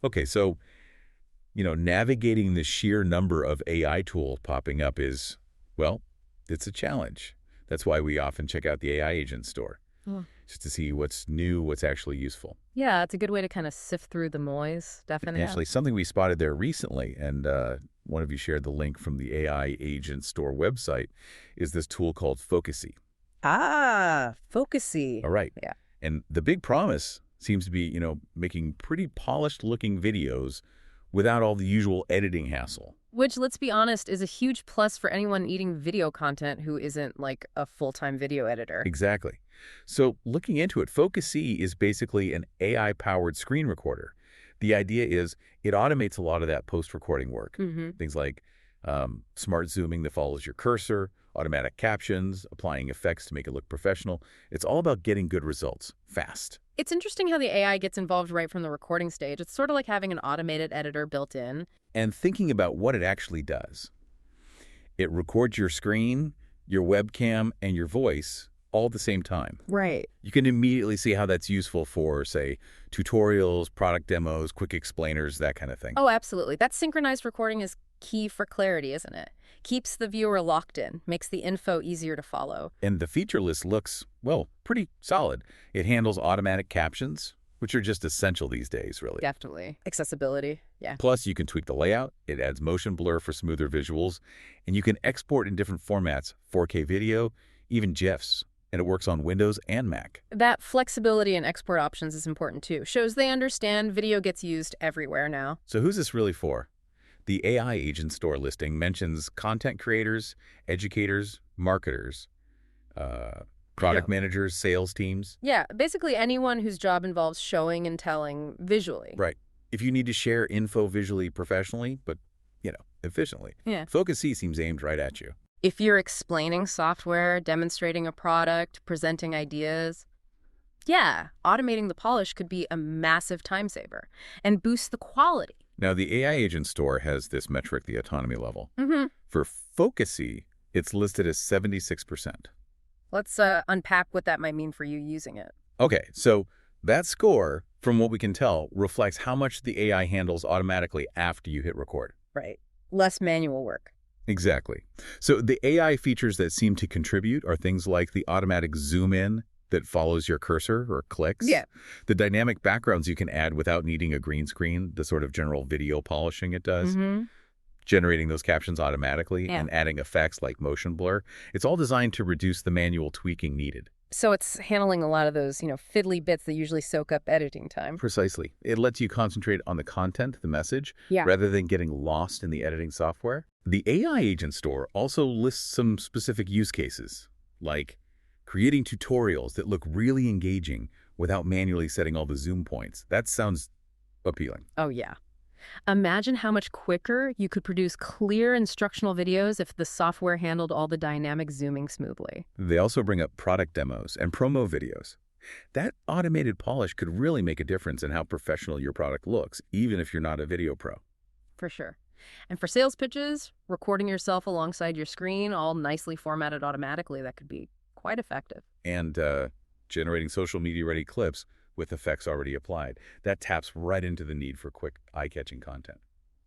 Okay, so, navigating the sheer number of AI tools popping up is, well, it's a challenge. That's why we often check out the AI agent store, Oh. just to see what's new, what's actually useful. Yeah, it's a good way to kind of sift through the noise. And Definitely. actually, something we spotted there recently, and one of you shared the link from the AI agent store website, is this tool called FocuSee. Ah, FocuSee. All right. Yeah. And the big promise seems to be, making pretty polished-looking videos without all the usual editing hassle. Which, let's be honest, is a huge plus for anyone eating video content who isn't like a full-time video editor. Exactly. So looking into it, FocuSee is basically an AI-powered screen recorder. The idea is it automates a lot of that post-recording work. Mm-hmm. Things like smart zooming that follows your cursor, automatic captions, applying effects to make it look professional. It's all about getting good results, fast. It's interesting how the AI gets involved right from the recording stage. It's sort of like having an automated editor built in. And thinking about what it actually does. It records your screen, your webcam, and your voice all at the same time. Right. You can immediately see how that's useful for, say, tutorials, product demos, quick explainers, that kind of thing. Oh, absolutely. That synchronized recording is key for clarity, isn't it? Keeps the viewer locked in, makes the info easier to follow. And the feature list looks, well, pretty solid. It handles automatic captions, which are just essential these days, really. Definitely. Accessibility. Yeah. Plus, you can tweak the layout, it adds motion blur for smoother visuals, and you can export in different formats, 4K video, even GIFs, and it works on Windows and Mac. That flexibility in export options is important too. Shows they understand video gets used everywhere now. So who's this really for? The AI agent store listing mentions content creators, educators, marketers, product managers, sales teams. Yeah, basically anyone whose job involves showing and telling visually. Right. If you need to share info visually professionally, but, efficiently, Yeah. FocuSee seems aimed right at you. If you're explaining software, demonstrating a product, presenting ideas, yeah, automating the polish could be a massive time saver and boost the quality. Now, the AI agent store has this metric, the autonomy level. Mm-hmm. For FocuSee, it's listed as 76%. Let's unpack what that might mean for you using it. Okay, so that score, from what we can tell, reflects how much the AI handles automatically after you hit record. Right. Less manual work. Exactly. So the AI features that seem to contribute are things like the automatic zoom in that follows your cursor or clicks. Yeah. The dynamic backgrounds you can add without needing a green screen, the sort of general video polishing it does. Mm-hmm. Generating those captions automatically Yeah. and adding effects like motion blur. It's all designed to reduce the manual tweaking needed. So it's handling a lot of those, fiddly bits that usually soak up editing time. Precisely. It lets you concentrate on the content, the message, Yeah. rather than getting lost in the editing software. The AI agent store also lists some specific use cases, like creating tutorials that look really engaging without manually setting all the zoom points. That sounds appealing. Oh, yeah. Imagine how much quicker you could produce clear instructional videos if the software handled all the dynamic zooming smoothly. They also bring up product demos and promo videos. That automated polish could really make a difference in how professional your product looks, even if you're not a video pro. For sure. And for sales pitches, recording yourself alongside your screen, all nicely formatted automatically, that could be quite effective. And generating social media-ready clips with effects already applied. That taps right into the need for quick, eye-catching content.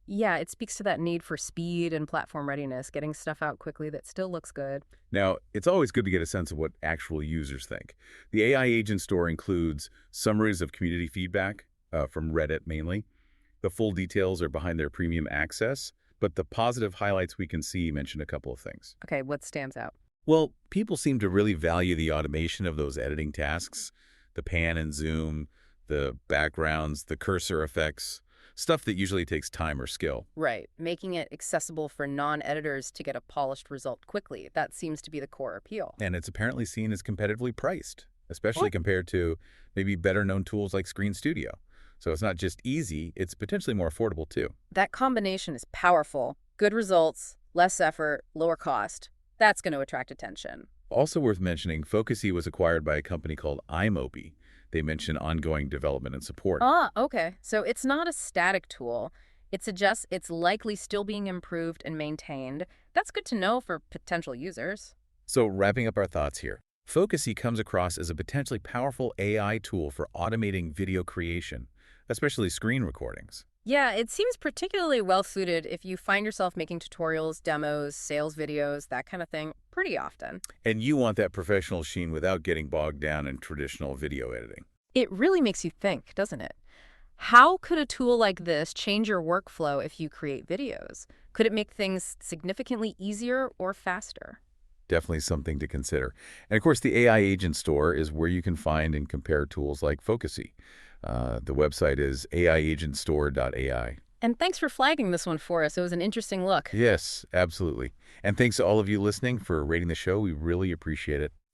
Yeah, it speaks to that need for speed and platform readiness, getting stuff out quickly that still looks good. Now, it's always good to get a sense of what actual users think. The AI agent store includes summaries of community feedback from Reddit mainly. The full details are behind their premium access, but the positive highlights we can see mention a couple of things. Okay, what stands out? Well, people seem to really value the automation of those editing tasks, the pan and zoom, the backgrounds, the cursor effects, stuff that usually takes time or skill. Right, making it accessible for non-editors to get a polished result quickly. That seems to be the core appeal. And it's apparently seen as competitively priced, especially compared to maybe better-known tools like Screen Studio. So it's not just easy, it's potentially more affordable too. That combination is powerful. Good results, less effort, lower cost. That's going to attract attention. Also worth mentioning, FocuSee was acquired by a company called iMobi. They mention ongoing development and support. Ah, okay. So it's not a static tool. It suggests it's likely still being improved and maintained. That's good to know for potential users. So wrapping up our thoughts here, FocuSee comes across as a potentially powerful AI tool for automating video creation, especially screen recordings. Yeah, it seems particularly well-suited if you find yourself making tutorials, demos, sales videos, that kind of thing, pretty often. And you want that professional sheen without getting bogged down in traditional video editing. It really makes you think, doesn't it? How could a tool like this change your workflow if you create videos? Could it make things significantly easier or faster? Definitely something to consider. And of course, the AI Agent Store is where you can find and compare tools like FocuSee. The website is aiagentstore.ai. And thanks for flagging this one for us. It was an interesting look. Yes, absolutely. And thanks to all of you listening for rating the show. We really appreciate it.